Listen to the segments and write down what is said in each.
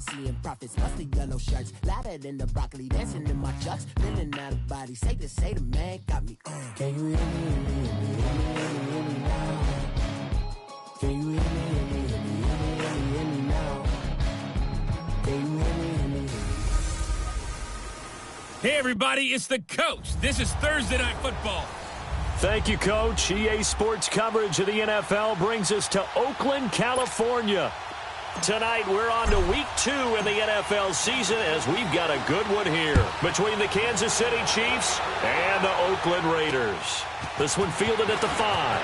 seeing profits, mostly yellow shirts, louder than the broccoli, dancing in my chucks, feeling out of body, say the man got me. Can you hear me, hear me now? Can you hear me, hear me now? Can you hear me, hear me? Hey everybody, it's the coach. This is Thursday Night Football. Thank you, Coach. EA Sports coverage of the NFL brings us to Oakland, California. Tonight, we're on to Week 2 in the NFL season as we've got a good one here between the Kansas City Chiefs and the Oakland Raiders. This one fielded at the 5.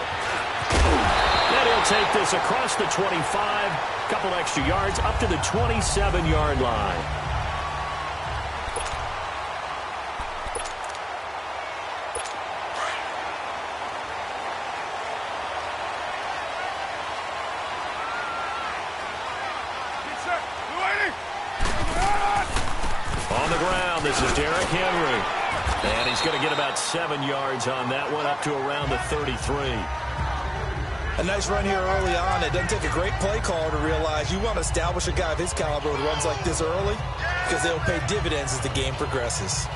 And he'll take this across the 25, couple extra yards up to the 27-yard line. This is Derrick Henry. And he's going to get about 7 yards on that one, up to around the 33. A nice run here early on. It doesn't take a great play caller to realize you want to establish a guy of his caliber with runs like this early because they'll pay dividends as the game progresses.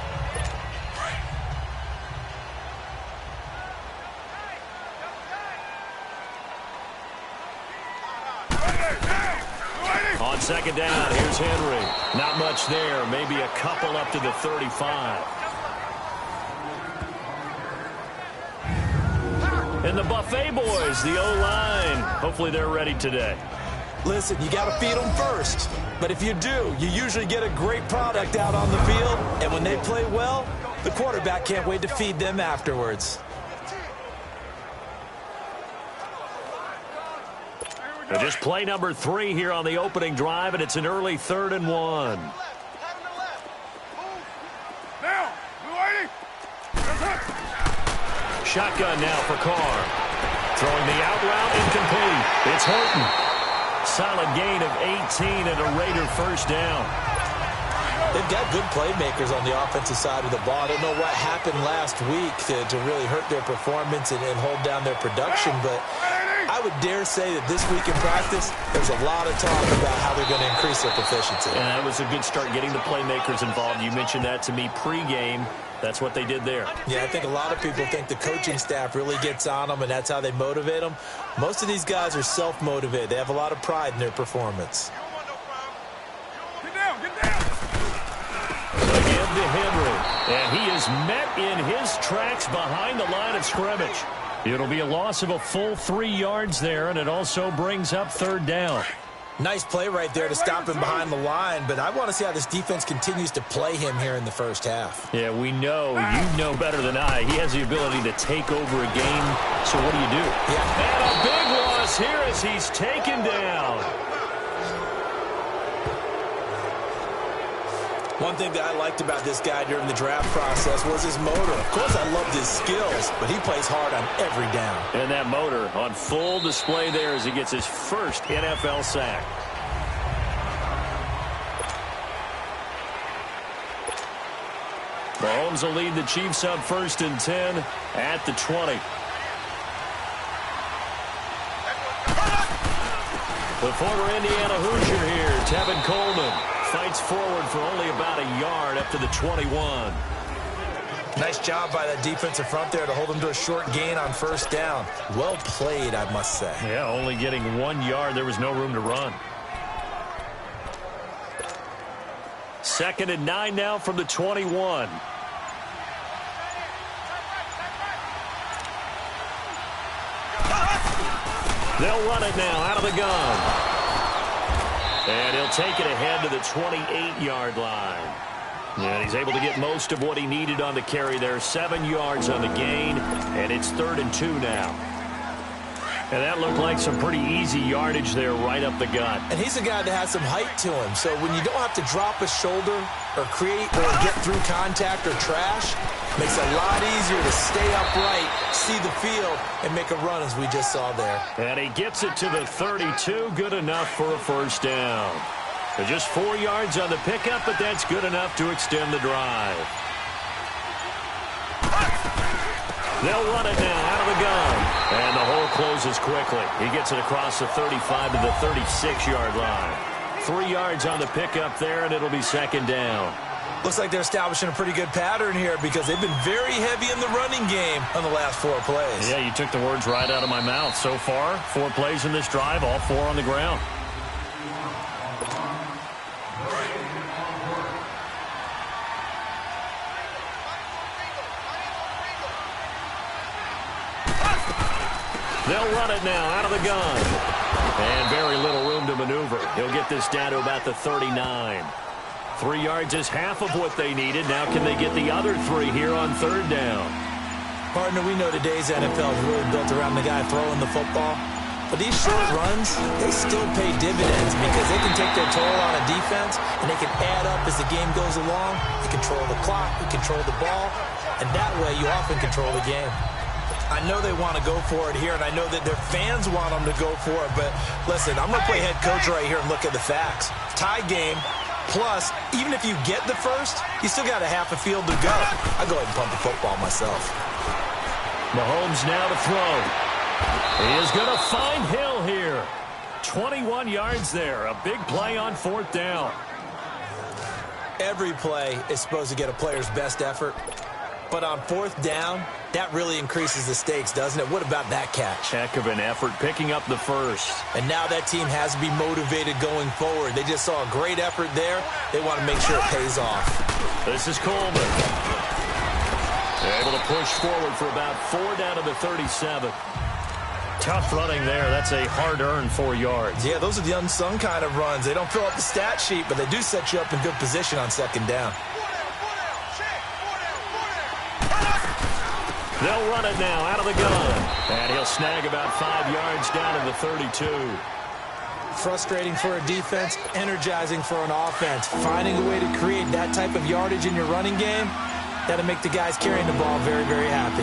On second down, here's Henry. Not much there, maybe a couple up to the 35. And the Buffet boys, the O-line, hopefully they're ready today. Listen, you got to feed them first. But if you do, you usually get a great product out on the field. And when they play well, the quarterback can't wait to feed them afterwards. Just play number 3 here on the opening drive, and it's an early 3rd and 1. Shotgun now for Carr. Throwing the out route, incomplete. It's Horton. Solid gain of 18 and a Raider first down. They've got good playmakers on the offensive side of the ball. I don't know what happened last week to really hurt their performance and hold down their production, but I would dare say that this week in practice, there's a lot of talk about how they're going to increase their proficiency. And that was a good start getting the playmakers involved. You mentioned that to me pregame. That's what they did there. Yeah, I think a lot of people think the coaching staff really gets on them, and that's how they motivate them. Most of these guys are self-motivated. They have a lot of pride in their performance. Again to Henry. And he is met in his tracks behind the line of scrimmage. It'll be a loss of a full 3 yards there, and it also brings up 3rd down. Nice play right there to stop him behind the line, but I want to see how this defense continues to play him here in the first half. Yeah, we know. You know better than I. He has the ability to take over a game, so what do you do? Yeah. And a big loss here as he's taken down. One thing that I liked about this guy during the draft process was his motor. Of course, I loved his skills, but he plays hard on every down. And that motor on full display there as he gets his first NFL sack. Mahomes will lead the Chiefs up 1st and 10 at the 20. The former Indiana Hoosier here, Tevin Coleman, fights forward for only about a yard up to the 21. Nice job by that defensive front there to hold him to a short gain on 1st down. Well played, I must say. Yeah, only getting 1 yard. There was no room to run. 2nd and 9 now from the 21. They'll run it now out of the gun. And he'll take it ahead to the 28-yard line. And he's able to get most of what he needed on the carry there. 7 yards on the gain, and it's 3rd and 2 now. And that looked like some pretty easy yardage there right up the gut. And he's a guy that has some height to him. So when you don't have to drop a shoulder or create or get through contact or trash, makes it a lot easier to stay upright, see the field, and make a run as we just saw there. And he gets it to the 32. Good enough for a first down. So just 4 yards on the pickup, but that's good enough to extend the drive. They'll run it now out of the gun. And the hole closes quickly. He gets it across the 35 to the 36-yard line. 3 yards on the pickup there, and it'll be second down. Looks like they're establishing a pretty good pattern here because they've been very heavy in the running game on the last 4 plays. Yeah, you took the words right out of my mouth. So far, 4 plays in this drive, all 4 on the ground. They'll run it now out of the gun. And very little room to maneuver. He'll get this down to about the 39. 3 yards is half of what they needed. Now can they get the other 3 here on third down? Partner, we know today's NFL is really built around the guy throwing the football. But these short runs, they still pay dividends because they can take their toll on a defense and they can add up as the game goes along. You control the clock, you control the ball, and that way you often control the game. I know they want to go for it here, and I know that their fans want them to go for it, but listen, I'm going to play head coach right here and look at the facts. Tie game, plus, even if you get the first, you still got a half a field to go. I'll go ahead and pump the football myself. Mahomes now to throw. He is going to find Hill here. 21 yards there, a big play on 4th down. Every play is supposed to get a player's best effort, but on 4th down, that really increases the stakes, doesn't it? What about that catch? Heck of an effort picking up the first. And now that team has to be motivated going forward. They just saw a great effort there. They want to make sure it pays off. This is Coleman. Able to push forward for about 4 down to the 37. Tough running there. That's a hard-earned 4 yards. Yeah, those are the unsung kind of runs. They don't fill up the stat sheet, but they do set you up in good position on second down. They'll run it now out of the gun. And he'll snag about 5 yards down to the 32. Frustrating for a defense, energizing for an offense. Finding a way to create that type of yardage in your running game, that'll make the guys carrying the ball very, very happy.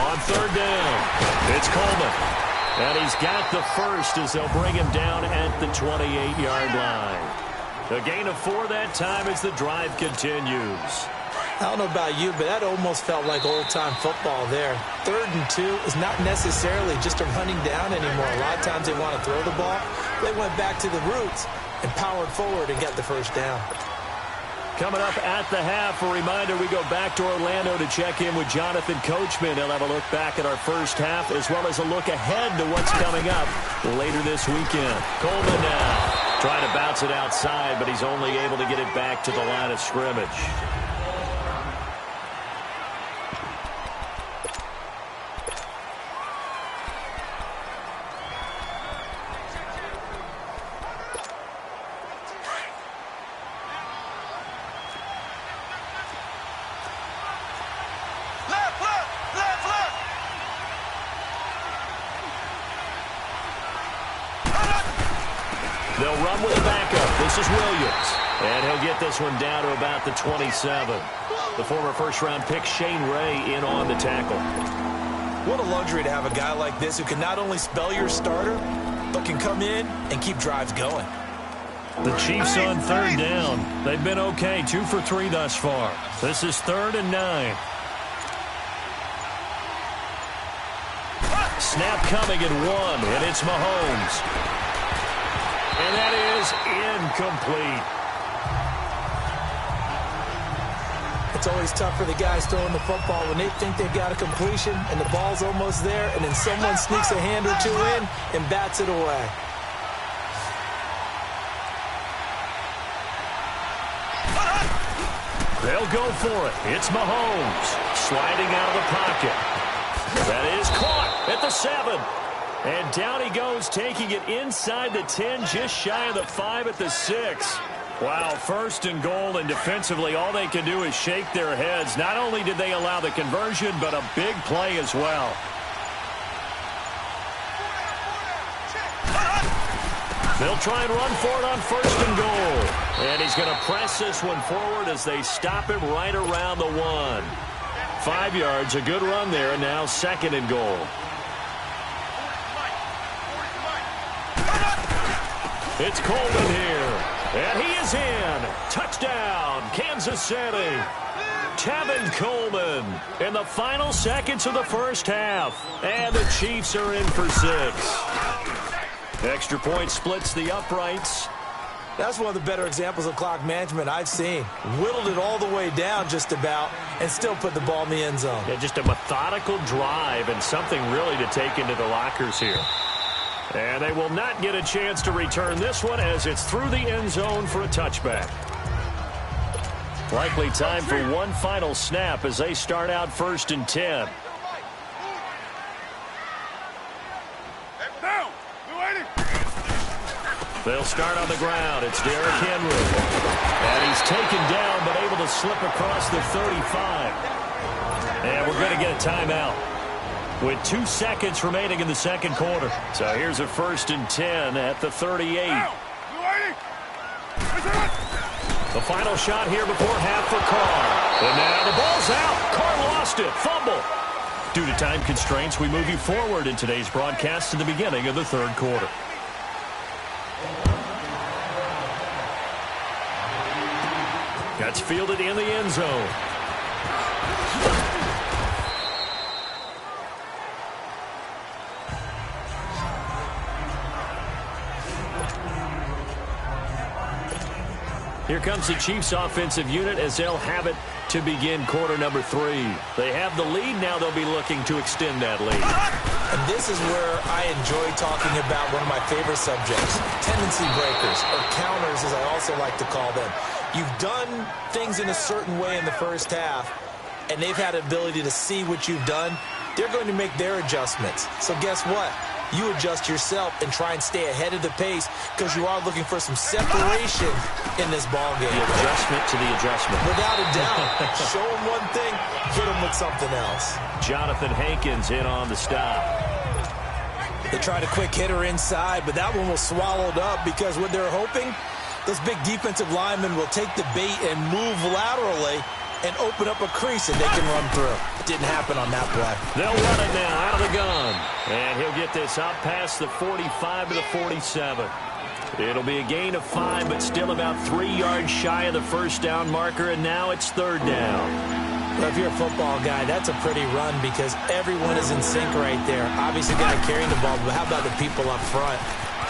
On 3rd down, it's Coleman. And he's got the first as they'll bring him down at the 28-yard line. A gain of 4 that time as the drive continues. I don't know about you, but that almost felt like old-time football there. 3rd and 2 is not necessarily just a running down anymore. A lot of times they want to throw the ball. They went back to the roots and powered forward and got the first down. Coming up at the half, a reminder, we go back to Orlando to check in with Jonathan Coachman. He'll have a look back at our first half as well as a look ahead to what's coming up later this weekend. Coleman now trying to bounce it outside, but he's only able to get it back to the line of scrimmage. They'll run with a backup. This is Williams. And he'll get this one down to about the 27. The former first-round pick Shane Ray in on the tackle. What a luxury to have a guy like this who can not only spell your starter, but can come in and keep drives going. The Chiefs on 3rd down. They've been okay, 2 for 3 thus far. This is 3rd and 9. Snap coming at 1, and it's Mahomes. And that is incomplete. It's always tough for the guys throwing the football when they think they've got a completion and the ball's almost there, and then someone sneaks a hand or 2 in and bats it away. They'll go for it. It's Mahomes sliding out of the pocket. That is caught at the 7. And down he goes, taking it inside the 10, just shy of the 5 at the 6. Wow, 1st and goal, and defensively all they can do is shake their heads. Not only did they allow the conversion, but a big play as well. They'll try and run for it on 1st and goal. And he's going to press this one forward as they stop him right around the 1. 5 yards, a good run there, and now 2nd and goal. It's Coleman here, and he is in. Touchdown, Kansas City. Tevin Coleman in the final seconds of the first half. And the Chiefs are in for 6. Extra point splits the uprights. That's one of the better examples of clock management I've seen. Whittled it all the way down just about and still put the ball in the end zone. Yeah, just a methodical drive and something really to take into the lockers here. And they will not get a chance to return this one as it's through the end zone for a touchback. Likely time for one final snap as they start out 1st and 10. They'll start on the ground. It's Derrick Henry. And he's taken down but able to slip across the 35. And we're going to get a timeout with 2 seconds remaining in the second quarter. So here's a 1st and 10 at the 38. The final shot here before half for Carr. And now the ball's out. Carr lost it. Fumble. Due to time constraints, we move you forward in today's broadcast to the beginning of the third quarter. That's fielded in the end zone. Here comes the Chiefs offensive unit as they'll have it to begin quarter number 3. They have the lead. Now they'll be looking to extend that lead. And this is where I enjoy talking about one of my favorite subjects, tendency breakers, or counters as I also like to call them. You've done things in a certain way in the first half, and they've had the ability to see what you've done. They're going to make their adjustments. So guess what? You adjust yourself and try and stay ahead of the pace because you are looking for some separation in this ball game. The adjustment to the adjustment. Without a doubt. Show them one thing, hit them with something else. Jonathan Hankins in on the stop. They tried a quick hitter inside, but that one was swallowed up because what they're hoping, those big defensive linemen will take the bait and move laterally and open up a crease that they can run through. Didn't happen on that play. They'll run it now out of the gun. And he'll get this out past the 45 to the 47. It'll be a gain of 5, but still about 3 yards shy of the first down marker, and now it's 3rd down. Well, if you're a football guy, that's a pretty run because everyone is in sync right there. Obviously, the guy carrying the ball, but how about the people up front?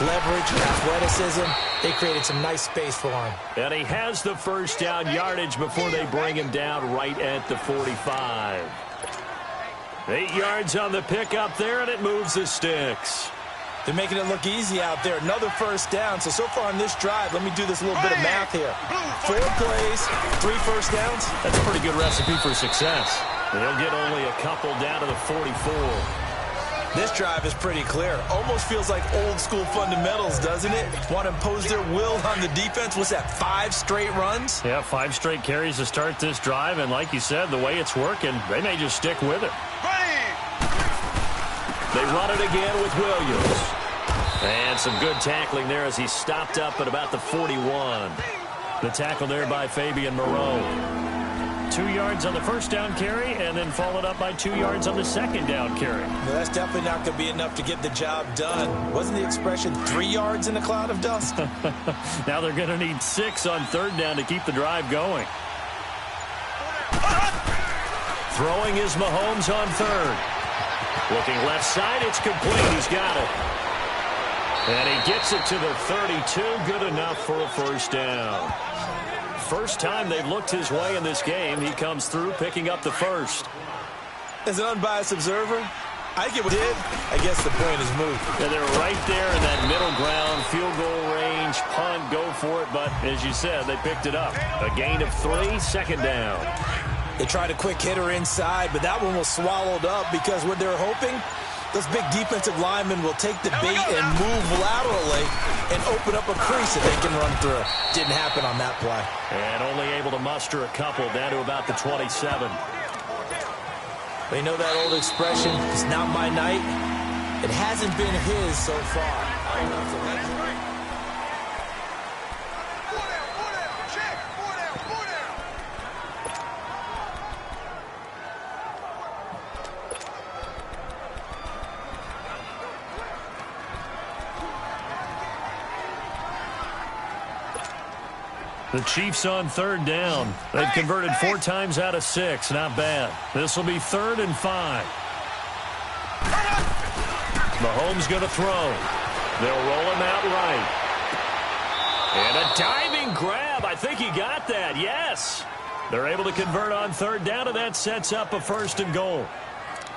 Leverage, athleticism, they created some nice space for him. And he has the first down yardage before they bring him down right at the 45. 8 yards on the pickup there, and it moves the sticks. They're making it look easy out there. Another first down. So far on this drive, let me do this little bit of math here. 4 plays, 3 first downs. That's a pretty good recipe for success. They'll get only a couple down to the 44. This drive is pretty clear. Almost feels like old school fundamentals, doesn't it? Want to impose their will on the defense. What's that, 5 straight runs? Yeah, 5 straight carries to start this drive. And like you said, the way it's working, they may just stick with it. They run it again with Williams. And some good tackling there as he stopped up at about the 41. The tackle there by Fabian Moreau. 2 yards on the first down carry and then followed up by 2 yards on the second down carry. Well, that's definitely not going to be enough to get the job done. Wasn't the expression 3 yards in a cloud of dust? Now they're going to need 6 on 3rd down to keep the drive going. Throwing is Mahomes on 3rd. Looking left side, it's complete. He's got it. And he gets it to the 32. Good enough for a first down. First time they've looked his way in this game. He comes through picking up the first. As an unbiased observer, I get what he did. I guess the point is moved. Yeah, they're right there in that middle ground, field goal range, punt, go for it. But as you said, they picked it up. A gain of 3, second down. They tried a quick hitter inside, but that one was swallowed up because what they're hoping, those big defensive linemen will take the bait and move laterally and open up a crease that they can run through. Didn't happen on that play. And only able to muster a couple down to about the 27. They know that old expression, it's not my night. It hasn't been his so far. The Chiefs on 3rd down. They've converted 4 times out of 6. Not bad. This will be 3rd and 5. Mahomes going to throw. They'll roll him out right. And a diving grab. I think he got that. Yes. They're able to convert on third down, and that sets up a 1st and goal.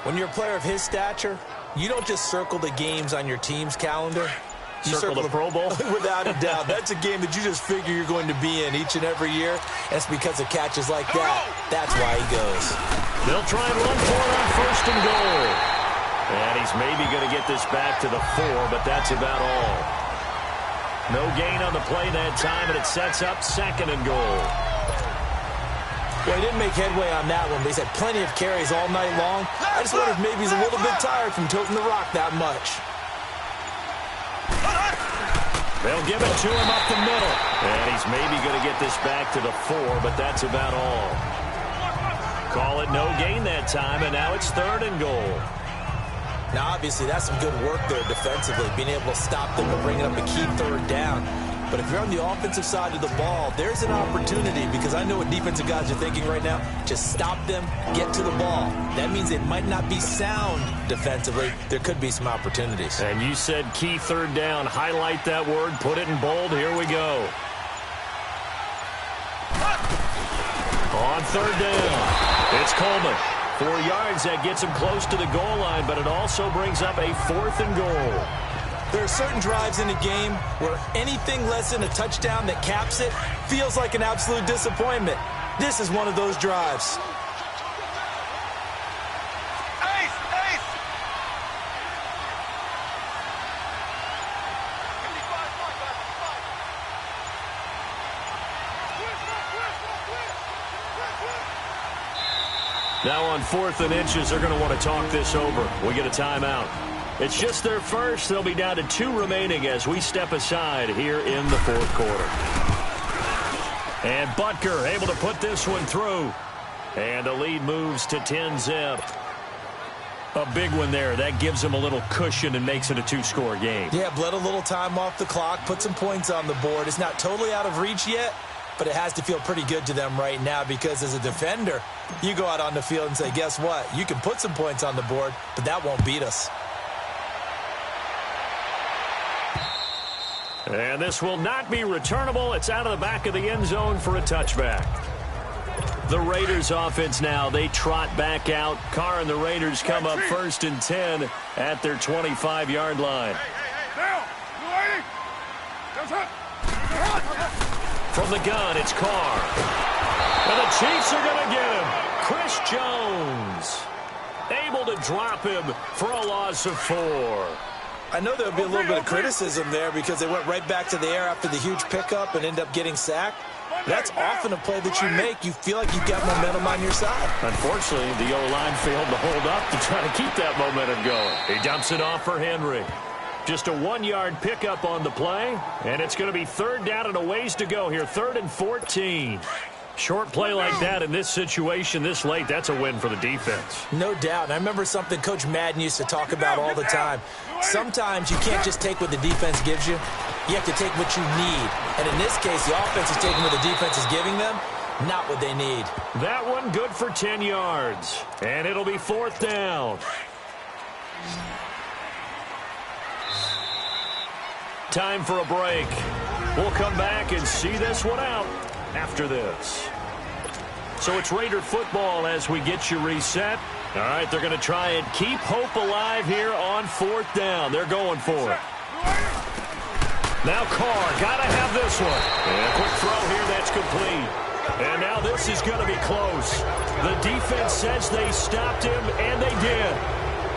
When you're a player of his stature, you don't just circle the games on your team's calendar. You circle the Pro Bowl? Without a doubt. That's a game that you just figure you're going to be in each and every year. That's because of catches like that. That's why he goes. They'll try and run for it on 1st and goal. And he's maybe going to get this back to the 4, but that's about all. No gain on the play that time, and it sets up 2nd and goal. Well, he didn't make headway on that one, but he's had plenty of carries all night long. I just wonder if maybe he's a little bit tired from toting the rock that much. They'll give it to him up the middle. And he's maybe going to get this back to the 4, but that's about all. Call it no gain that time, and now it's 3rd and goal. Now, obviously, that's some good work there defensively, being able to stop them and bring up a key 3rd down. But if you're on the offensive side of the ball, there's an opportunity, because I know what defensive guys are thinking right now. Just stop them, get to the ball. That means they might not be sound defensively. There could be some opportunities. And you said key 3rd down. Highlight that word, put it in bold. Here we go. On 3rd down, it's Coleman. 4 yards, that gets him close to the goal line, but it also brings up a 4th and goal. There are certain drives in a game where anything less than a touchdown that caps it feels like an absolute disappointment. This is one of those drives. Now on 4th and inches, they're going to want to talk this over. We get a timeout. It's just their first. They'll be down to 2 remaining as we step aside here in the 4th quarter. And Butker able to put this one through. And the lead moves to 10-zip. A big one there. That gives them a little cushion and makes it a 2-score game. Yeah, bled a little time off the clock, put some points on the board. It's not totally out of reach yet, but it has to feel pretty good to them right now, because as a defender, you go out on the field and say, guess what? You can put some points on the board, but that won't beat us. And this will not be returnable. It's out of the back of the end zone for a touchback. The Raiders offense now, they trot back out. Carr and the Raiders come up 1st and 10 at their 25-yard line. From the gun, it's Carr. And the Chiefs are going to get him. Chris Jones able to drop him for a loss of 4. I know there'll be a little bit of criticism there because they went right back to the air after the huge pickup and end up getting sacked. That's often a play that you make. You feel like you've got momentum on your side. Unfortunately, the O-line failed to hold up to try to keep that momentum going. He dumps it off for Henry. Just a 1-yard pickup on the play, and it's going to be 3rd down and a ways to go here. 3rd and 14. Short play like that in this situation this late, that's a win for the defense. No doubt. And I remember something Coach Madden used to talk about all the time. Sometimes you can't just take what the defense gives you. You have to take what you need. And in this case, the offense is taking what the defense is giving them, not what they need. That one good for 10 yards. And it'll be 4th down. Time for a break. We'll come back and see this one out after this. So it's Raider football as we get you reset. All right, they're going to try and keep hope alive here on 4th down. They're going for it. Now Carr, got to have this one. And a quick throw here, that's complete. And now this is going to be close. The defense says they stopped him, and they did.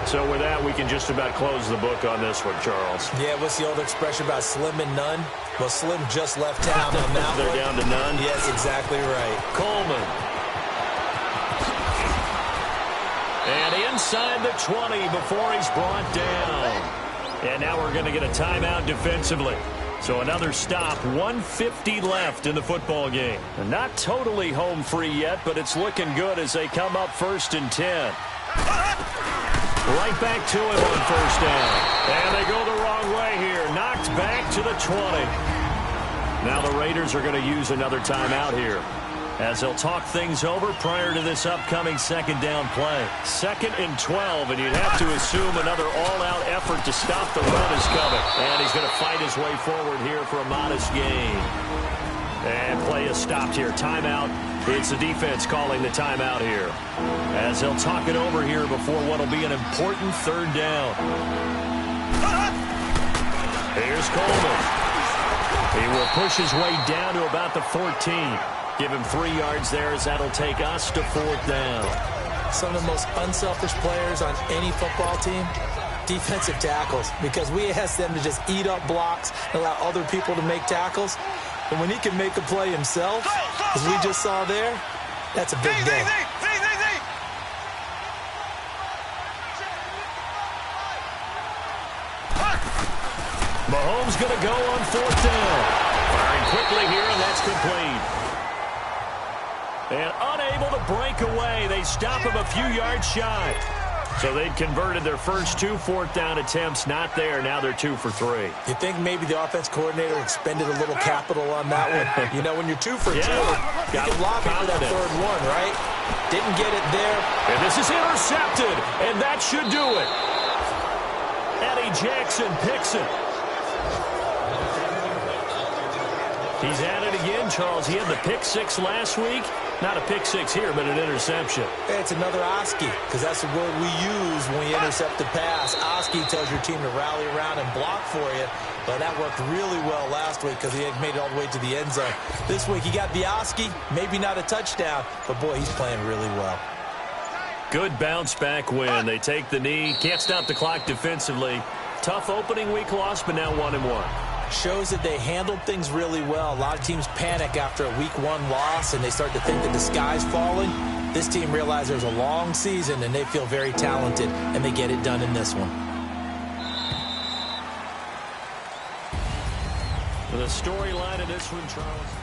So with that, we can just about close the book on this one, Charles. Yeah, what's the old expression about slim and none? Well, Slim just left town on that They're one. down to none? Yes, exactly right. Coleman. And inside the 20 before he's brought down. And now we're going to get a timeout defensively. So another stop, 1:50 left in the football game. And not totally home free yet, but it's looking good as they come up 1st and 10. Right back to it on 1st down. And they go the wrong way here. Knocked back to the 20. Now the Raiders are going to use another timeout here. as they'll talk things over prior to this upcoming second down play. 2nd and 12, and you'd have to assume another all-out effort to stop the run is coming. And he's going to fight his way forward here for a modest gain. And play is stopped here. Timeout. It's the defense calling the timeout here, as they'll talk it over here before what will be an important 3rd down. Here's Coleman. He will push his way down to about the 14. Give him 3 yards there, as that'll take us to 4th down. Some of the most unselfish players on any football team, defensive tackles, because we ask them to just eat up blocks and allow other people to make tackles. But when he can make a play himself, as we just saw there, that's a big day. Mahomes going to go on 4th down. Firing quickly here, and that's complete. And unable to break away. They stop him a few yards shy. So they'd converted their first 2 4th down attempts. Not there. Now they're 2 for 3. You think maybe the offense coordinator expended a little capital on that one? You know, when you're 2 for 2, you can lobby for that 3rd one, right? Didn't get it there. And this is intercepted. And that should do it. Eddie Jackson picks it. He's at it again, Charles. He had the pick 6 last week. Not a pick 6 here, but an interception. It's another Oski, because that's the word we use when you intercept the pass. Oski tells your team to rally around and block for you. But that worked really well last week because he had made it all the way to the end zone. This week he got the Oski, maybe not a touchdown, but boy, he's playing really well. Good bounce back win. They take the knee. Can't stop the clock defensively. Tough opening week loss, but now 1-1. Shows that they handled things really well. A lot of teams panic after a week 1 loss, and they start to think that the sky's falling. This team realizes there's a long season, and they feel very talented, and they get it done in this one. The storyline of this one, Charles.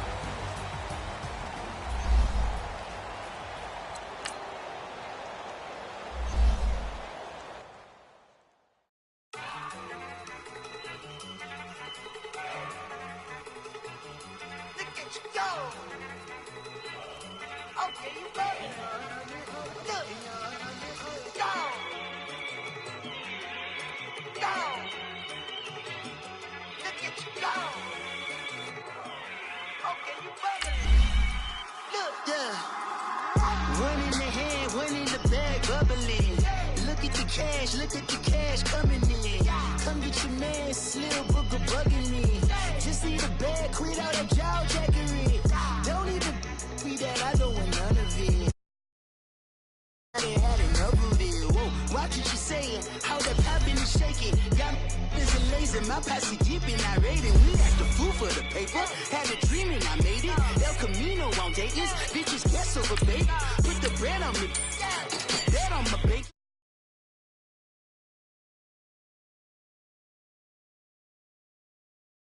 Look at the cash coming in. Come get your man, Slim Booker bugging me. Just need a bag, quit all that jaw jackery. Don't even be that, I don't want none of it. I done had enough of it. Whoa, watch what you saying, how that poppin' is shaking. Got is lazy, my posse dipping, I rated. We act the fool for the paper. Had a dream and I made it. El Camino on Dayton's, bitches guess over bait. Put the bread on me, that on my bake.